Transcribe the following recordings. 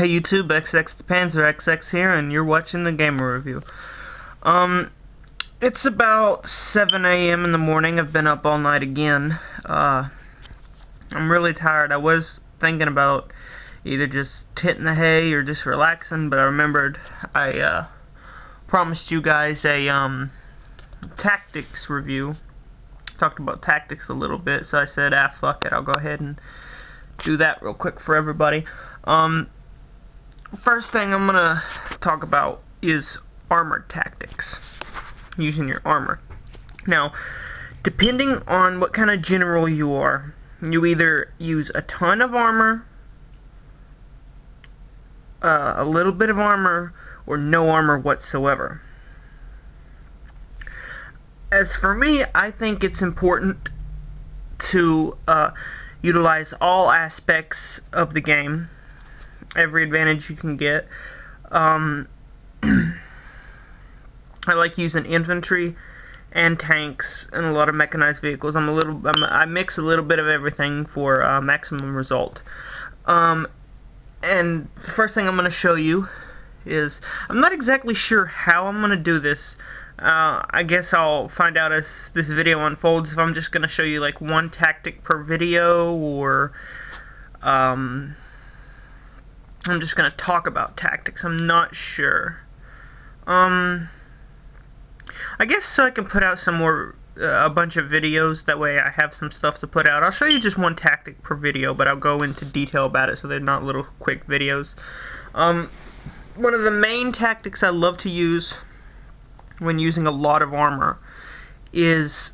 Hey YouTube, XX the Panzer XX here, and you're watching the Gamer Review. It's about 7 a.m. in the morning. I've been up all night again. I'm really tired. I was thinking about either just hitting the hay or just relaxing, but I remembered I promised you guys a tactics review. Talked about tactics a little bit, so I said, fuck it, I'll go ahead and do that real quick for everybody. First thing I'm gonna talk about is armor tactics, using your armor. Now, depending on what kind of general you are, you either use a ton of armor, a little bit of armor, or no armor whatsoever. As for me, I think it's important to utilize all aspects of the game, every advantage you can get. I like using infantry and tanks and a lot of mechanized vehicles. I mix a little bit of everything for maximum result. And the first thing I'm going to show you is, I'm not exactly sure how I'm going to do this. I guess I'll find out as this video unfolds if I'm just going to show you like one tactic per video, or I'm just going to talk about tactics. I'm not sure. I guess so I can put out some more, a bunch of videos, that way I have some stuff to put out. I'll show you just one tactic per video, but I'll go into detail about it so they're not little quick videos. One of the main tactics I love to use when using a lot of armor is,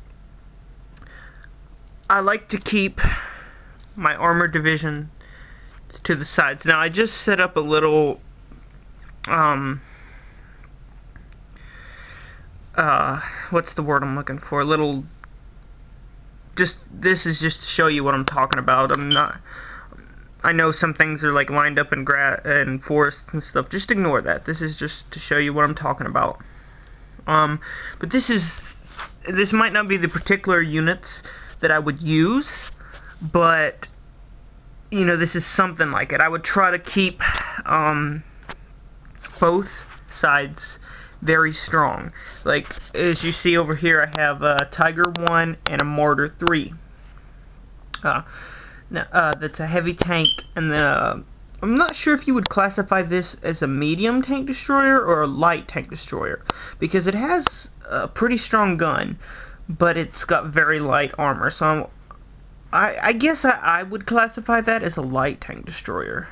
I like to keep my armor division to the sides. Now I just set up a little what's the word I'm looking for? This is just to show you what I'm talking about. I know some things are like lined up in forests and stuff. Just ignore that. This is just to show you what I'm talking about. But this might not be the particular units that I would use, but you know, this is something like it. I would try to keep both sides very strong. Like, as you see over here, I have a Tiger 1 and a Marder 3. That's a heavy tank, and then I'm not sure if you would classify this as a medium tank destroyer or a light tank destroyer, because it has a pretty strong gun, but it's got very light armor. So I guess I would classify that as a light tank destroyer.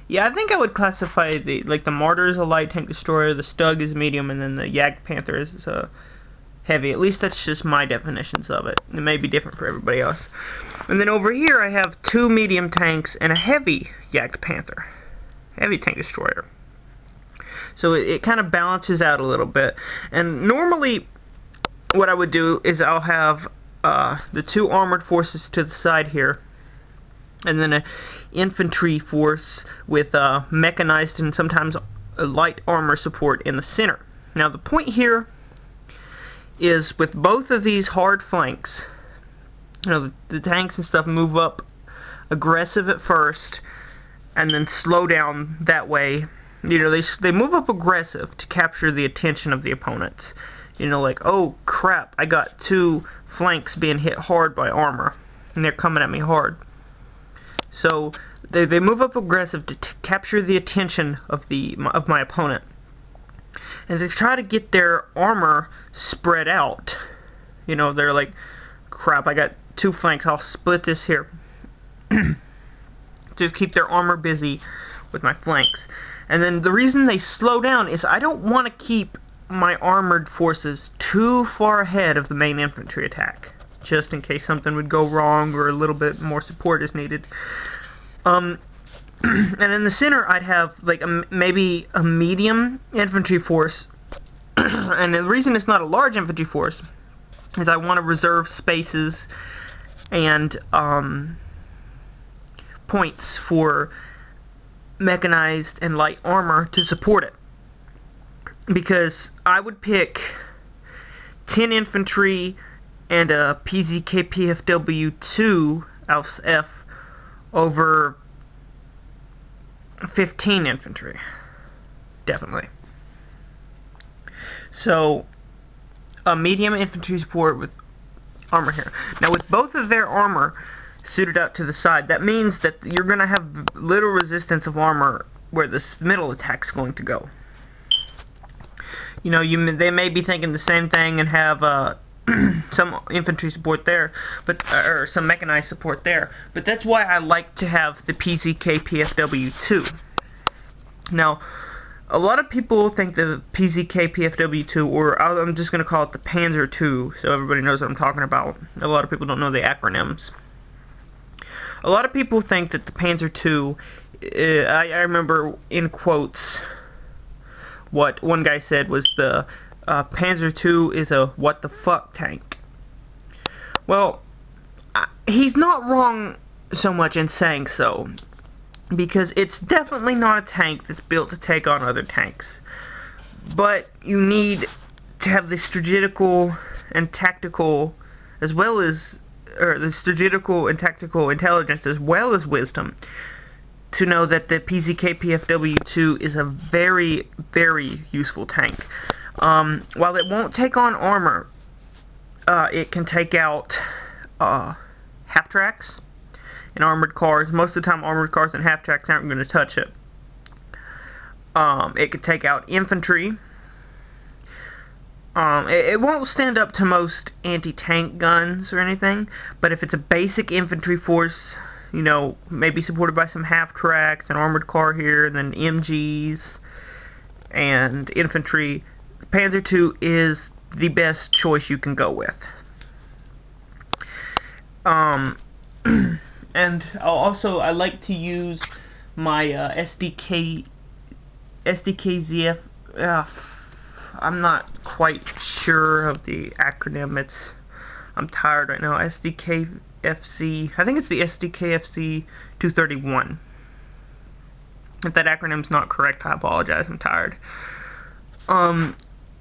Yeah, I think I would classify the Marder as a light tank destroyer, the Stug is medium, and then the Jagdpanther is heavy. At least that's just my definitions of it. It may be different for everybody else. And then over here I have two medium tanks and a heavy Jagdpanther, heavy tank destroyer. So it kind of balances out a little bit. And normally what I would do is I'll have the two armored forces to the side here, and then an infantry force with mechanized and sometimes a light armor support in the center. Now the point here is, with both of these hard flanks, you know, the tanks and stuff move up aggressive at first and then slow down that way. You know, they move up aggressive to capture the attention of the opponents. You know, like, oh crap, I got two flanks being hit hard by armor and they're coming at me hard. So they move up aggressive to capture the attention of my opponent, and they try to get their armor spread out. You know, they're like, crap, I got two flanks, I'll split this here. To keep their armor busy with my flanks. And then the reason they slow down is I don't want to keep my armored forces too far ahead of the main infantry attack, just in case something would go wrong or a little bit more support is needed. And in the center I'd have like maybe a medium infantry force. And the reason it's not a large infantry force is I want to reserve spaces and points for mechanized and light armor to support it. Because I would pick 10 infantry and a PZKPFW2 Alpha F over 15 infantry. Definitely. So, a medium infantry support with armor here. Now, with both of their armor suited out to the side, that means that you're going to have little resistance of armor where the middle attack's going to go. You know, they may be thinking the same thing and have some infantry support there, but or some mechanized support there. But that's why I like to have the PZK PFW2. Now, a lot of people think the PZK PFW2, or I'm just going to call it the Panzer II, so everybody knows what I'm talking about. A lot of people don't know the acronyms. A lot of people think that the Panzer II, I remember in quotes, what one guy said was the Panzer II is a what the fuck tank. Well, he's not wrong so much in saying so, because it's definitely not a tank that's built to take on other tanks. But you need to have the strategical and tactical, as well as, or the strategical and tactical intelligence as well as wisdom, to know that the PZK PFW2 is a very, very useful tank. While it won't take on armor, it can take out half-tracks and armored cars. Most of the time, armored cars and half-tracks aren't going to touch it. It could take out infantry. It won't stand up to most anti-tank guns or anything, but if it's a basic infantry force, you know, maybe supported by some half-tracks, an armored car here, and then MGs and infantry, Panzer II is the best choice you can go with. And I like to use my SDKZF. I'm not quite sure of the acronym. I'm tired right now. SDKFC. I think it's the SDKFC 231. If that acronym's not correct, I apologize. I'm tired.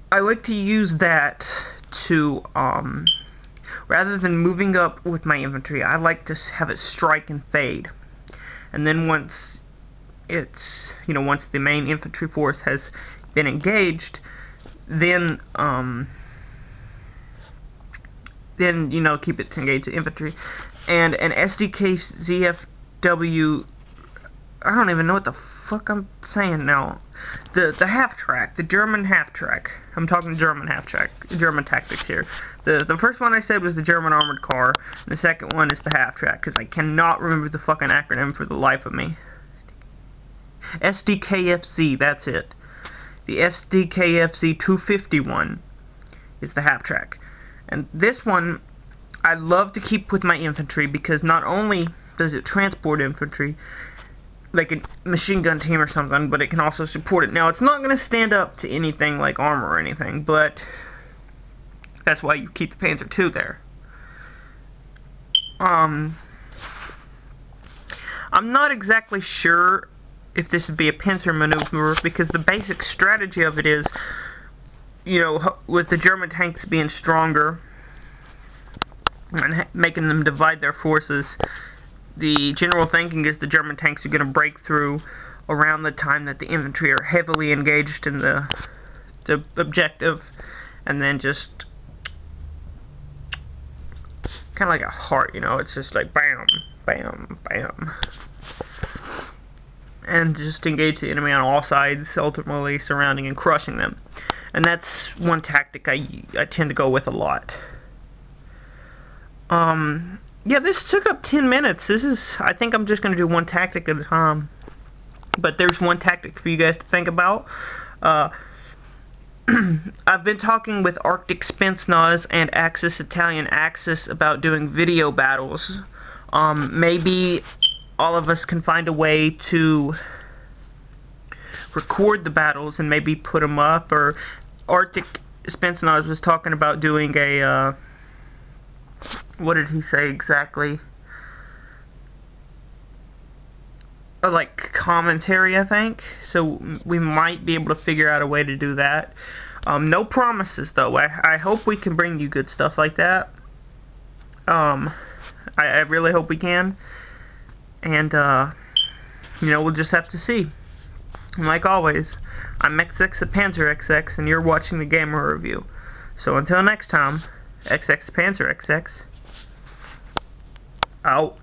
I like to use that to rather than moving up with my infantry, I like to have it strike and fade. And then once it's, you know, once the main infantry force has been engaged, then you know, keep it to engage the infantry. And an SDKZFW, I don't even know what the fuck I'm saying now. The half-track, the German half-track. I'm talking German half-track, German tactics here. The first one I said was the German armored car, and the second one is the half-track, because I cannot remember the fucking acronym for the life of me. SDKFC, that's it. The SDKFC 251 is the half-track. And this one, I love to keep with my infantry, because not only does it transport infantry, like a machine gun team or something, but it can also support it. Now, it's not going to stand up to anything like armor or anything, but that's why you keep the Panzer II there. I'm not exactly sure if this would be a pincer maneuver, because the basic strategy of it is, you know, with the German tanks being stronger and making them divide their forces, the general thinking is the German tanks are going to break through around the time that the infantry are heavily engaged in the objective, and then just kind of like a heart, you know, it's just like bam, bam, bam, and just engage the enemy on all sides, ultimately surrounding and crushing them. And that's one tactic I tend to go with a lot. Yeah, this took up 10 minutes. I think I'm just going to do one tactic at a time. But there's one tactic for you guys to think about. I've been talking with Arctic Spetsnaz and Axis Italian Axis about doing video battles. Maybe all of us can find a way to record the battles and maybe put them up. Or Arctic Spetsnaz was talking about doing a what did he say exactly? Like commentary, I think. So we might be able to figure out a way to do that. No promises, though. I hope we can bring you good stuff like that. I really hope we can. And you know, we'll just have to see. And like always, I'm XX the Panzer XX, and you're watching the Gamer Review. So until next time, XX Panzer XX, out.